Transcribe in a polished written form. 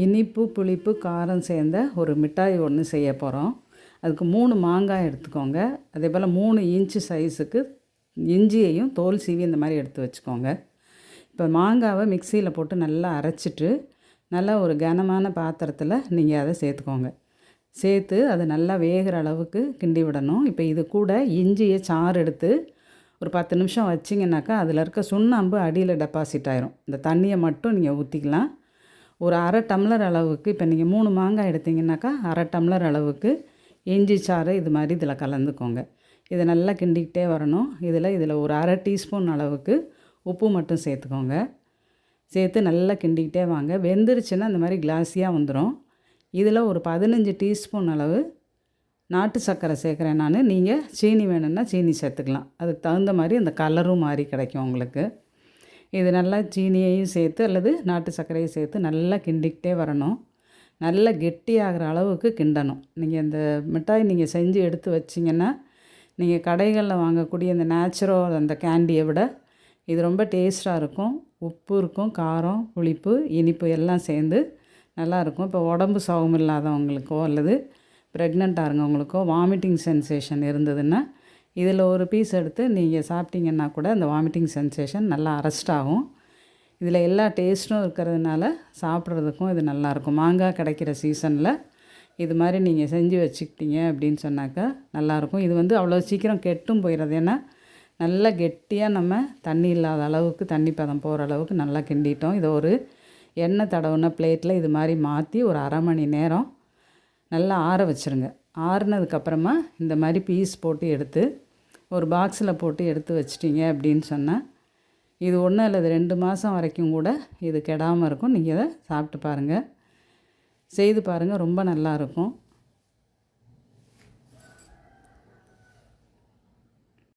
இனிப்பு, புளிப்பு, காரம் சேர்ந்த ஒரு மிட்டாய் ஒன்று செய்ய போகிறோம். அதுக்கு 3 மாங்காய் எடுத்துக்கோங்க. அதேபோல் 3 இன்ச்சு சைஸுக்கு இஞ்சியையும் தோல் சீவி இந்த மாதிரி எடுத்து வச்சுக்கோங்க. இப்போ மாங்காவை மிக்சியில் போட்டு நல்லா அரைச்சிட்டு, நல்லா ஒரு கனமான பாத்திரத்தில் நீங்கள் அதை சேர்த்துக்கோங்க. சேர்த்து அது நல்லா வேகிற அளவுக்கு கிண்டி விடணும். இப்போ இது கூட இஞ்சியை சாறு எடுத்து ஒரு 10 நிமிஷம் வச்சிங்கனாக்கா அதில் இருக்க சுண்ணாம்பு அடியில் டெபாசிட் ஆயிரும். இந்த தண்ணியை மட்டும் நீங்கள் ஊற்றிக்கலாம். ஒரு அரை டம்ளர் அளவுக்கு, இப்போ நீங்கள் 3 மாங்காய் எடுத்திங்கனாக்கா அரை டம்ளர் அளவுக்கு இஞ்சி சாறு இது மாதிரி இதில் கலந்துக்கோங்க. இதை நல்லா கிண்டிக்கிட்டே வரணும். இதில் ஒரு அரை டீஸ்பூன் அளவுக்கு உப்பு மட்டும் சேர்த்துக்கோங்க. சேர்த்து நல்லா கிண்டிக்கிட்டே வாங்க. வெந்துருச்சுன்னா இந்த மாதிரி கிளாஸியாக வந்துடும். இதில் ஒரு 15 டீஸ்பூன் அளவு நாட்டு சர்க்கரை சேர்க்குறேன் நான். நீங்கள் சீனி வேணும்னா சீனி சேர்த்துக்கலாம். அதுக்கு தகுந்த மாதிரி அந்த கலரும் மாறி கிடைக்கும் உங்களுக்கு. இது நல்லா சீனியையும் சேர்த்து அல்லது நாட்டு சர்க்கரையும் சேர்த்து நல்லா கிண்டிக்கிட்டே வரணும். நல்லா கெட்டியாகிற அளவுக்கு கிண்டணும். நீங்கள் இந்த மிட்டாய் நீங்கள் செஞ்சு எடுத்து வச்சிங்கன்னா, நீங்கள் கடைகளில் வாங்கக்கூடிய இந்த நேச்சுரல் அந்த கேண்டியை விட இது ரொம்ப டேஸ்ட்டாக இருக்கும். உப்பு இருக்கும், காரம், புளிப்பு, இனிப்பு எல்லாம் சேர்ந்து நல்லாயிருக்கும். இப்போ உடம்பு சுகம் இல்லாதவங்களுக்கோ அல்லது ப்ரெக்னெண்ட்டாக இருந்தவங்களுக்கோ வாமிட்டிங் சென்சேஷன் இருந்ததுன்னா இதில் ஒரு பீஸ் எடுத்து நீங்கள் சாப்பிட்டீங்கன்னா கூட அந்த வாமிட்டிங் சென்சேஷன் நல்லா அரெஸ்ட் ஆகும். இதில் எல்லா டேஸ்ட்டும் இருக்கிறதுனால சாப்பிட்றதுக்கும் இது நல்லாயிருக்கும். மாங்காய் கிடைக்கிற சீசனில் இது மாதிரி நீங்கள் செஞ்சு வச்சுக்கிட்டீங்க அப்படின்னு சொன்னாக்கா நல்லாயிருக்கும். இது அவ்வளோ சீக்கிரம் கெட்டும் போயிடுறது. ஏன்னா நல்லா கெட்டியாக நம்ம தண்ணி இல்லாத அளவுக்கு, தண்ணி பதம் போகிற அளவுக்கு நல்லா கிண்டிட்டோம். இதை ஒரு எண்ணெய் தடவுன பிளேட்டில் இது மாதிரி மாற்றி ஒரு அரை மணி நேரம் நல்லா ஆற வச்சுருங்க. ஆறுனதுக்கப்புறமா இந்த மாதிரி பீஸ் போட்டு எடுத்து ஒரு பாக்ஸில் போட்டு எடுத்து வச்சிட்டிங்க அப்படின்னு சொன்னால் இது 1 அல்லது 2 மாதம் வரைக்கும் கூட இது கெடாமல் இருக்கும். நீங்கள் இதை சாப்பிட்டு பாருங்கள், செய்து பாருங்கள், ரொம்ப நல்லாயிருக்கும்.